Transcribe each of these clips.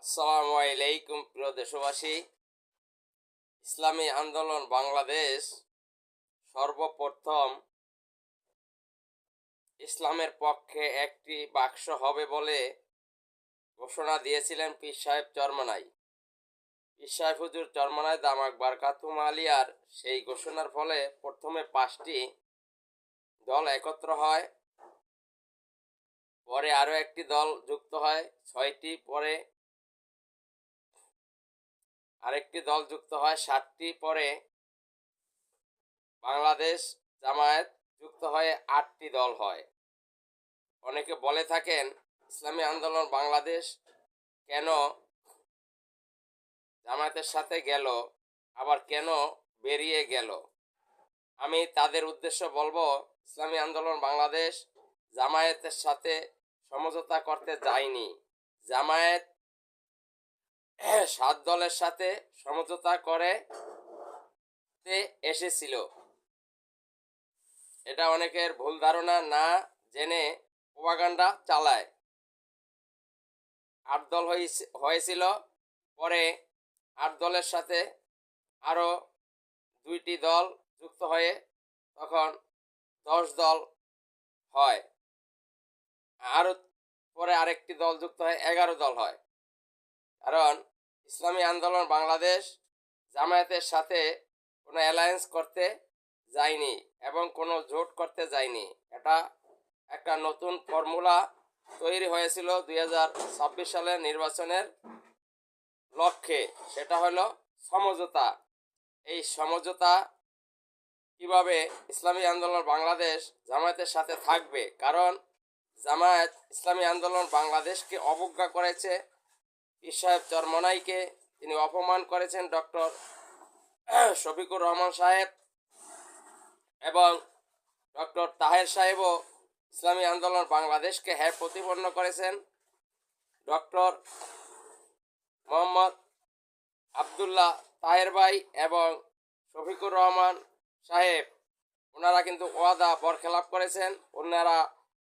আসসালামু আলাইকুম প্রিয় দেশবাসী। ইসলামী আন্দোলন বাংলাদেশ সর্বপ্রথম ইসলামের পক্ষে একটি বাক্স হবে বলে ঘোষণা দিয়েছিলেন পীর সাহেব চরমনাই। পীর সাহেব হুজুর চরমনাই দামাক বারকাতুম আলিয়ার সেই ঘোষণার ফলে প্রথমে 5টি দল একত্র হয়, পরে আরও একটি দল যুক্ত হয় 6টি, পরে আরেকটি দল যুক্ত হয় 7টি, পরে বাংলাদেশ জামায়াত যুক্ত হয়ে 8টি দল হয়। অনেকে বলে থাকেন ইসলামী আন্দোলন বাংলাদেশ কেন জামায়াতের সাথে গেল, আবার কেন বেরিয়ে গেল। আমি তাদের উদ্দেশ্য বলবো, ইসলামী আন্দোলন বাংলাদেশ জামায়াতের সাথে সমঝোতা করতে যায়নি। জামায়াত 7 দলের সাথে সমঝোতা করে এসেছিল। এটা অনেকের ভুল ধারণা, না জেনে প্রোপাগান্ডা চালায়। 8 দল হয়েছিল, পরে 8 দলের সাথে আরও 2টি দল যুক্ত হয়ে তখন 10 দল হয়। আরও পরে আরেকটি দল যুক্ত হয়ে 11 দল হয়। কারণ ইসলামী আন্দোলন বাংলাদেশ জামায়াতের সাথে কোনো অ্যালায়েন্স করতে যায়নি এবং কোনো জোট করতে যায়নি। এটা একটা নতুন ফর্মুলা তৈরি হয়েছিল 2026 সালের নির্বাচনের লক্ষ্যে, সেটা হলো সমঝোতা। এই সমঝোতা কিভাবে ইসলামী আন্দোলন বাংলাদেশ জামায়াতের সাথে থাকবে, কারণ জামায়াত ইসলামী আন্দোলন বাংলাদেশকে অবজ্ঞা করেছে। পীর সাহেব চরমনাইকে তিনি অপমান করেছেন, ডক্টর শফিকুর রহমান সাহেব এবং ডক্টর তাহের সাহেবও ইসলামী আন্দোলন বাংলাদেশকে প্রতিপন্ন করেছেন। ডক্টর মোহাম্মদ আবদুল্লাহ তাহের ভাই এবং শফিকুর রহমান সাহেব, ওনারা কিন্তু ওয়াদা বরখেলাপ করেছেন। ওনারা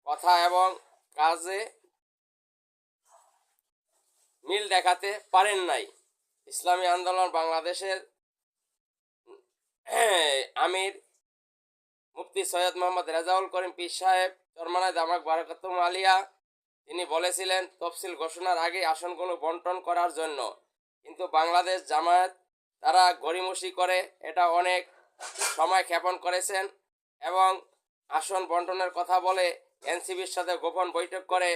কথা এবং কাজে মিল দেখাতে পারেন নাই। ইসলামী আন্দোলন বাংলাদেশের আমির মুফতি সৈয়দ মোহাম্মদ রেজাউল করিম পীর সাহেব চরমনাই দামাক বারকাতুম আলিয়া, তিনি বলেছিলেন তফসিল ঘোষণার আগে আসনগুলো বন্টন করার জন্য, কিন্তু বাংলাদেশ জামায়াত তারা গড়িমসি করে এটা অনেক সময় ক্ষেপণ করেছেন এবং আসন বন্টনের কথা বলে এনসিবির সাথে গোপন বৈঠক করে